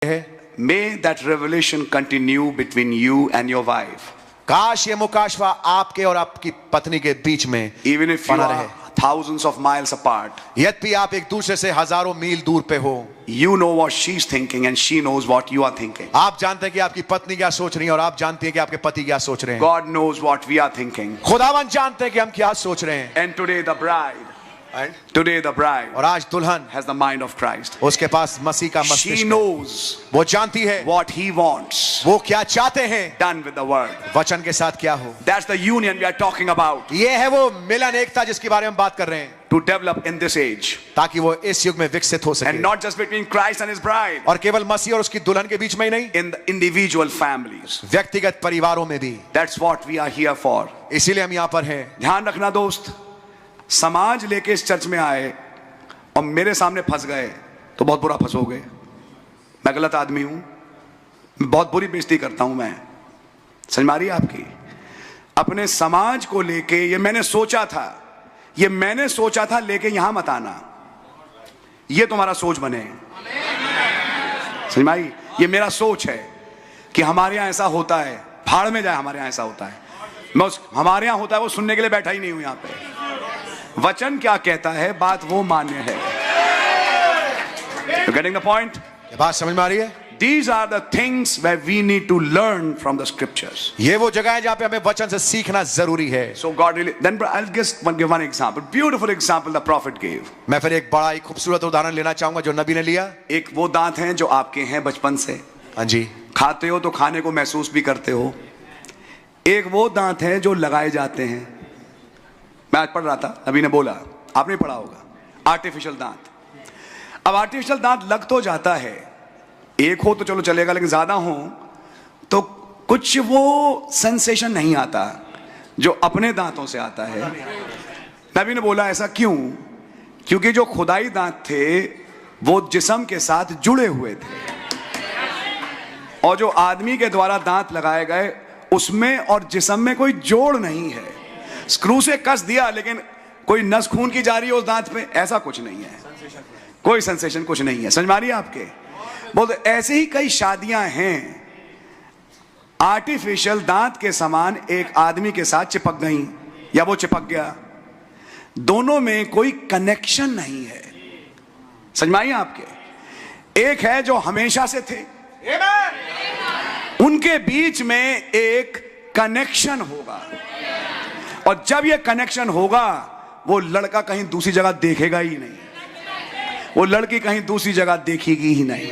है, May that revelation continue between you and your wife. काश ये मुकाशवा आपके और आपकी पत्नी के बीच में Even if you बना are रहे। thousands of miles apart, यद्यपि आप एक दूसरे से हजारों मील दूर पे हो, you know what she's thinking and she knows what you are thinking. आप जानते हैं कि आपकी पत्नी क्या सोच रही है और आप जानती हैं कि आपके पति क्या सोच रहे हैं। God knows what we are thinking. खुदावन जानते हैं कि हम क्या सोच रहे हैं। And today the bride और आज दुल्हन has the mind of Christ. उसके पास मसीह का She मस्तिष्क है। knows वो जानती है what he wants वो क्या चाहते हैं, done with the word. वचन के साथ क्या हो। That's the union we are talking about, ये है वो मिलन एकता जिसके बारे में बात कर रहे हैं, to develop in this age. ताकि वो इस युग में विकसित हो And सके। not just between Christ and his bride, और केवल मसीह और उसकी दुल्हन के बीच में ही नहीं, in the individual families. व्यक्तिगत परिवारों में भी। That's what we are here for. इसीलिए हम यहाँ पर हैं। ध्यान रखना दोस्त, समाज लेके इस चर्च में आए और मेरे सामने फंस गए तो बहुत बुरा फंसोगे। मैं गलत आदमी हूं, मैं बहुत बुरी बेइज्जती करता हूं। मैं समझ मारी आपकी। अपने समाज को लेके ये मैंने सोचा था लेके यहां मत आना, ये तुम्हारा सोच बने। समझ में आई? ये मेरा सोच है कि हमारे यहां ऐसा होता है, भाड़ में जाए हमारे यहां ऐसा होता है। हमारे यहां होता है वो सुनने के लिए बैठा ही नहीं हूं यहां पे। वचन क्या कहता है, बात वो मान्य है। You getting the point? ये बात समझ में आ रही है? These are the things where we need to learn from the scriptures. ये वो जगह है जहां पे hमें वचन से सीखना जरूरी है। So God really, then I'll just give one example, beautiful example the prophet gave. मैं फिर एक बड़ा ही खूबसूरत उदाहरण लेना चाहूंगा जो नबी ने लिया। एक वो दांत हैं जो आपके हैं बचपन से, हाँ जी, खाते हो तो खाने को महसूस भी करते हो। एक वो दांत हैं जो लगाए जाते हैं। मैं आज पढ़ रहा था, नबी ने बोला, आपने पढ़ा होगा, आर्टिफिशियल दांत। अब आर्टिफिशियल दांत लग तो जाता है, एक हो तो चलो चलेगा, लेकिन ज्यादा हो तो कुछ वो सेंसेशन नहीं आता जो अपने दांतों से आता है। नबी ने बोला ऐसा क्यों? क्योंकि जो खुदाई दांत थे वो जिस्म के साथ जुड़े हुए थे, और जो आदमी के द्वारा दांत लगाए गए उसमें और जिस्म में कोई जोड़ नहीं है। स्क्रू से कस दिया लेकिन कोई नस खून की जा रही है उस दांत पे, ऐसा कुछ नहीं है, कोई सेंसेशन कुछ नहीं है। समझ मारिए आपके? बोलते ऐसे ही कई शादियां हैं आर्टिफिशियल दांत के समान एक आदमी के साथ चिपक गई या वो चिपक गया, दोनों में कोई कनेक्शन नहीं है। समझ मारिए आपके? एक है जो हमेशा से थे, उनके बीच में एक कनेक्शन होगा, और जब ये कनेक्शन होगा वो लड़का कहीं दूसरी जगह देखेगा ही नहीं, वो लड़की कहीं दूसरी जगह देखेगी ही नहीं।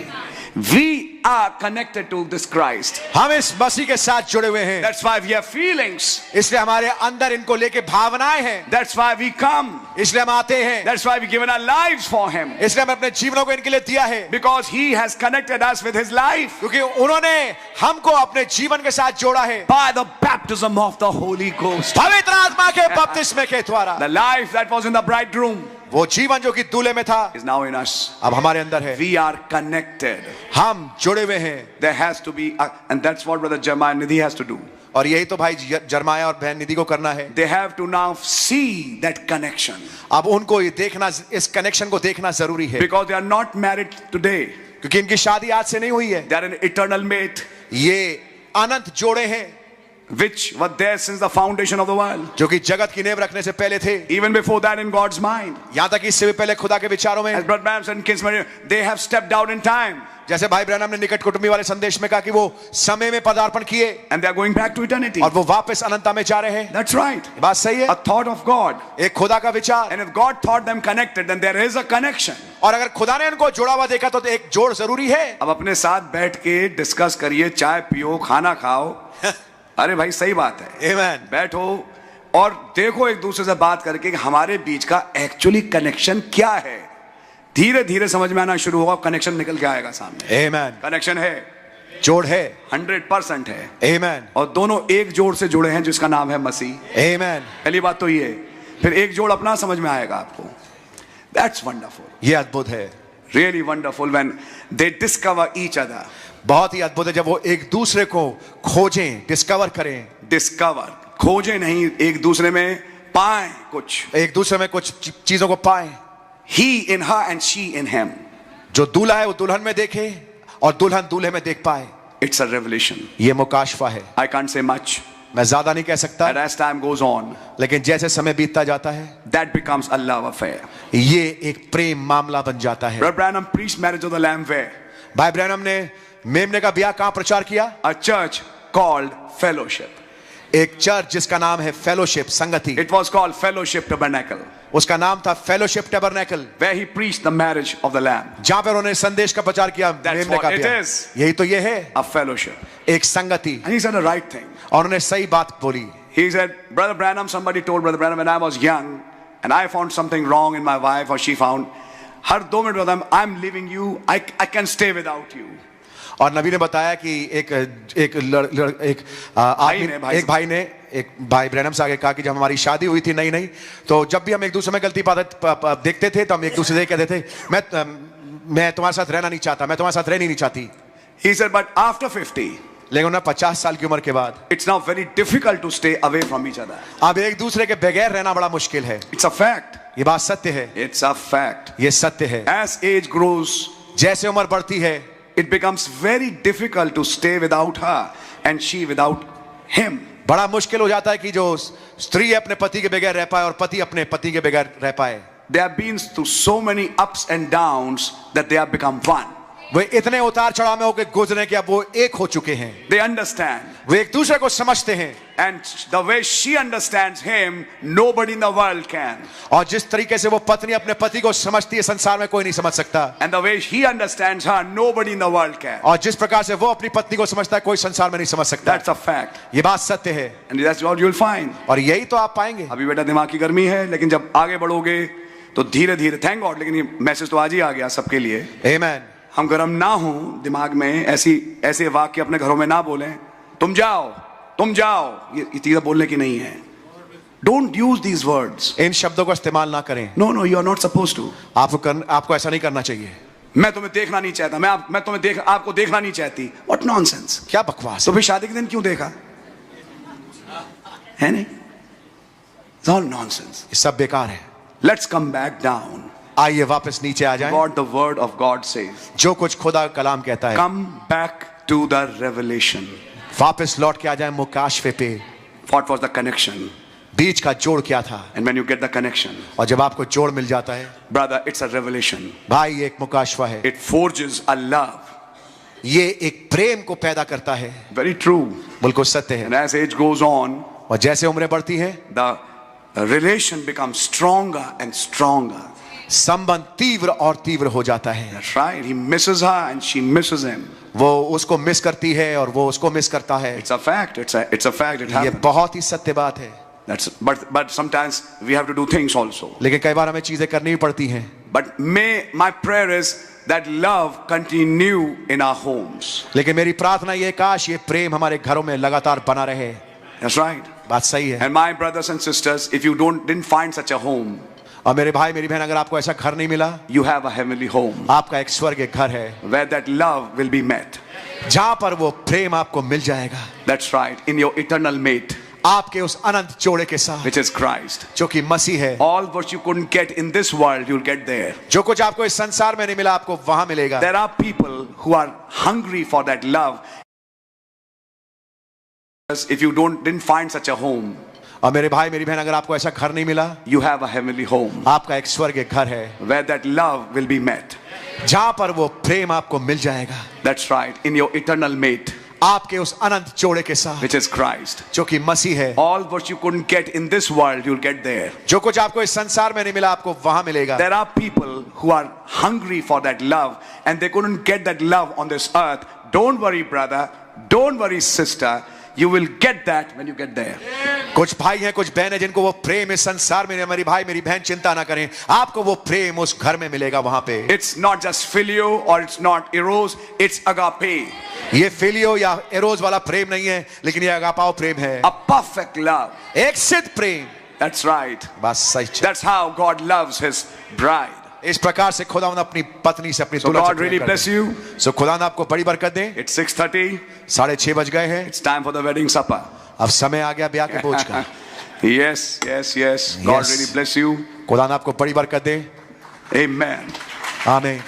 We are connected to this Christ. हम इस मसीह के साथ जुड़े हुए हैं। That's why we have feelings. इसलिए हमारे अंदर इनको लेके भावनाएं हैं। That's why we come. इसलिए हम आते हैं। That's why we given our lives for him. इसलिए हमने अपने जीवनों को इनके लिए दिया है। Because he has connected us with his life. क्योंकि उन्होंने हमको अपने जीवन के साथ जोड़ा है। By the baptism of the Holy Ghost. पवित्र आत्मा के बपतिस्मे के द्वारा। The life that was in the bridegroom, वो जीवन जो कि दूल्हे में था, is now in us. अब हमारे अंदर है। We are connected. हम जुड़े हुए हैं। There has to be, and that's what Brother Jeremiah Nidhi has to do. और यही तो भाई जरमाया और बहन निधि को करना है। They have to now see that connection. अब उनको ये देखना, इस कनेक्शन को देखना जरूरी है। Because they are not married today. क्योंकि इनकी शादी आज से नहीं हुई है। They are an eternal mate. ये अनंत जोड़े हैं, which were there since the foundation of the world. जो कि जगत की नींव रखने से पहले थे। Even before that in God's mind. यहाँ तक इससे भी पहले खुदा के विचारों में। As Brother Branham said in Kingsman, they have stepped out in time. जैसे भाई ब्रैनम ने निकट कुटुंबी वाले संदेश में कहा कि वो समय में पदार्पण किए, and they are going back to eternity. और वो वापस अनंतता में जा रहे हैं। That's right. बात सही है। A thought of God. एक खुदा का विचार। And if God thought them connected, then there is a connection. और अगर खुदा ने उनको जोड़ा हुआ देखा तो एक जोड़ जरूरी है। अब अपने साथ बैठ के डिस्कस करिए, चाय पियो, खाना खाओ। अरे भाई सही बात है। Amen. बैठो और देखो एक दूसरे से बात करके कि हमारे बीच का एक्चुअली कनेक्शन क्या है। धीरे धीरे समझ में आना शुरू होगा, कनेक्शन निकल के आएगा सामने। Amen. कनेक्शन है, जोड़ है, 100% है। Amen. और दोनों एक जोड़ से जुड़े हैं जिसका नाम है मसीह। Amen. पहली बात तो ये, फिर एक जोड़ अपना समझ में आएगा आपको। That's wonderful. ये अद्भुत है। Really wonderful when they discover each other. बहुत ही अद्भुत है जब वो एक दूसरे को खोजें, डिस्कवर करें। डिस्कवर, खोजें नहीं, एक दूसरे में पाएं कुछ, एक दूसरे में कुछ चीजों को पाएं। He in her and she in him. जो दूल्हा है वो दुल्हन में देखे और दुल्हन दूल्हे में देख पाए, It's a revelation. ये मुकाशफा है। I can't say much. मैं ज्यादा नहीं कह सकता, And as time goes on, लेकिन जैसे समय बीतता जाता है that becomes a love affair. ये एक प्रेम मामला बन जाता है। Brother Branham preached marriage of the Lamb where? भाई ब्रैनम ने मेमने का ब्याह कहां प्रचार किया? A church called Fellowship. एक चर्च जिसका नाम है फेलोशिप, संगति। It was called Fellowship Tabernacle, उसका नाम था fellowship tabernacle, where he preached the marriage of the Lamb. जहां पर उन्होंने संदेश का प्रचार किया That's मेमने का what it ब्याह। is. यही तो ये है, A fellowship. एक संगति। And he said the right thing. और उन्होंने सही बात बोली। He said, Brother Branham, somebody told Brother Branham when I was young and I found something wrong in my wife or she found, her 2 minute Brother, I'm leaving you, I can stay without you. और नबी ने बताया कि एक भाई ने एक भाई Branham से आगे कहा कि जब हमारी शादी हुई थी नई नई, तो जब भी हम एक दूसरे में गलती देखते थे तो हम एक दूसरे से कहते थे मैं तुम्हारे साथ रहना नहीं चाहता, मैं तुम्हारे साथ रहनी नहीं चाहती। He said, but after 50, लेकिन उन्हें 50 साल की उम्र के बाद it's now very difficult to stay away from each other. अब एक दूसरे के बगैर रहना बड़ा मुश्किल है। It's a fact. ये बात सत्य है, It's a fact. ये सत्य है। As age grows, जैसे उम्र बढ़ती है it becomes very difficult to stay without her and she without him. बड़ा मुश्किल हो जाता है कि जो स्त्री अपने पति के बगैर रह पाए और पति अपने पति के बगैर रह पाए। They have been through so many ups and downs that they have become one. वे इतने उतार चढ़ाव में होकर गुजरे कि अब वो एक हो चुके हैं। They understand. वे एक दूसरे को समझते हैं। And the way she understands him, nobody in the world can. और जिस तरीके से वो पत्नी अपने पति को समझती है, संसार में कोई नहीं समझ सकता। And the way he understands her, nobody in the world can. और जिस प्रकार से वो अपनी पत्नी को समझता है, कोई संसार में नहीं समझ सकता। That's a fact. ये बात सत्य है। And that's what you'll find. और यही तो आप पाएंगे। अभी बेटा दिमाग की गर्मी है, लेकिन जब आगे बढ़ोगे तो धीरे धीरे, थैंक गॉड, लेकिन ये मैसेज तो आज ही आ गया सबके लिए। आमीन। हम गर्म ना हो दिमाग में, ऐसे वाक्य अपने घरों में ना बोलें, तुम जाओ, ये चीजें बोलने की नहीं है। Don't use these words. इन शब्दों को इस्तेमाल ना करें। No, you are not supposed to. आपको ऐसा नहीं करना चाहिए। मैं तुम्हें देखना नहीं चाहता, मैं तुम्हें आपको देखना नहीं चाहती। What nonsense. क्या बकवास। तो फिर शादी के दिन क्यों देखा है? नहीं, it's all nonsense. ये सब बेकार है। Let's come back down. आइए वापस नीचे आ जाएं। What the word of God says. जो कुछ खुदा का कलाम कहता है। Come back to the revelation. वापस लौट के आ जाएं मुकाशफे पे। What was the connection? बीच का जोड़ क्या था? And when you get the connection, और जब आपको जोड़ मिल जाता है, brother, it's a revelation. भाई एक मुकाशफा है। It forges a love. ये एक प्रेम को पैदा करता है। Very true. बिल्कुल सत्य है। And as age goes on, और जैसे उम्रें बढ़ती हैं, the relation becomes stronger and stronger. संबंध तीव्र और तीव्र हो जाता है। That's right. He misses her and she misses him. वो उसको मिस करती है और वो उसको मिस करता है। It's a fact. It's a fact. It ये happens. बहुत ही सत्य बात है। But sometimes we have to do things also. लेकिन कई बार हमें चीजें करनी भी पड़ती हैं। But my prayer is that love continue in our homes. लेकिन मेरी प्रार्थना ये, काश ये प्रेम हमारे घरों में लगातार बना रहे। That's right. बात सही है। And my brothers and sisters, if you didn't find such a home, और मेरे भाई मेरी बहन, अगर आपको ऐसा घर नहीं मिला, you have a heavenly home आपका एक स्वर्ग घर है where that love will be met. जहां पर वो प्रेम आपको मिल जाएगा। That's right. In your eternal mate, आपके उस अनंत जोड़े के साथ, which is Christ. जो कि मसीह है। All what you couldn't get in this world, you'll get there. जो कुछ आपको इस संसार में नहीं मिला, आपको वहां मिलेगा। There are people who are hungry for that love. If you didn't find such a home, और मेरे भाई मेरी बहन, अगर आपको ऐसा घर नहीं मिला, you have a heavenly home आपका एक स्वर्ग घर है where that love will be met. जहां पर वो प्रेम आपको मिल जाएगा। That's right. In your eternal mate, आपके उस अनंत जोड़े के साथ, which is Christ. जो कि मसीह है। All what you couldn't get in this world, you'll get there. जो कुछ आपको इस संसार में नहीं मिला, आपको वहां मिलेगा। There are people who are hungry for that love and they couldn't get that love on this earth. Don't worry, brother. Don't worry, sister. You will get that when you get there. कुछ भाई हैं, कुछ बहन हैं जिनको वो प्रेम इस संसार में, मेरी भाई मेरी बहन चिंता ना करें, आपको वो प्रेम उस घर में मिलेगा वहां पे। It's not just filio or it's not eros, it's agape. ये फिलियो या एरोज वाला प्रेम नहीं है, लेकिन ये अगापाओ प्रेम है। A perfect love. एक सिद्ध प्रेम। That's right. बस सच। That's how God loves his bride. इस प्रकार से खुदावंद अपनी पत्नी से, अपनी So दुल्हन से God प्रेम really करते bless हैं। you. So खुदावंद आपको बड़ी बरकत दे। It's 6:30. 6:30 बज गए हैं। It's time for the wedding supper. अब समय आ गया ब्याह के भोज का। Yes. God Yes. really bless you. खुदावंद आपको बड़ी बरकत दे। Amen. आमीन।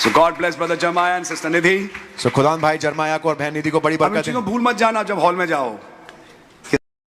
So God bless brother Jeremiah and sister Nidhi. सो खुदावंद भाई जरमाया को और बहन निधि को बड़ी अब इन बरकत चीजों है। भूल मत जाना जब हॉल में जाओ।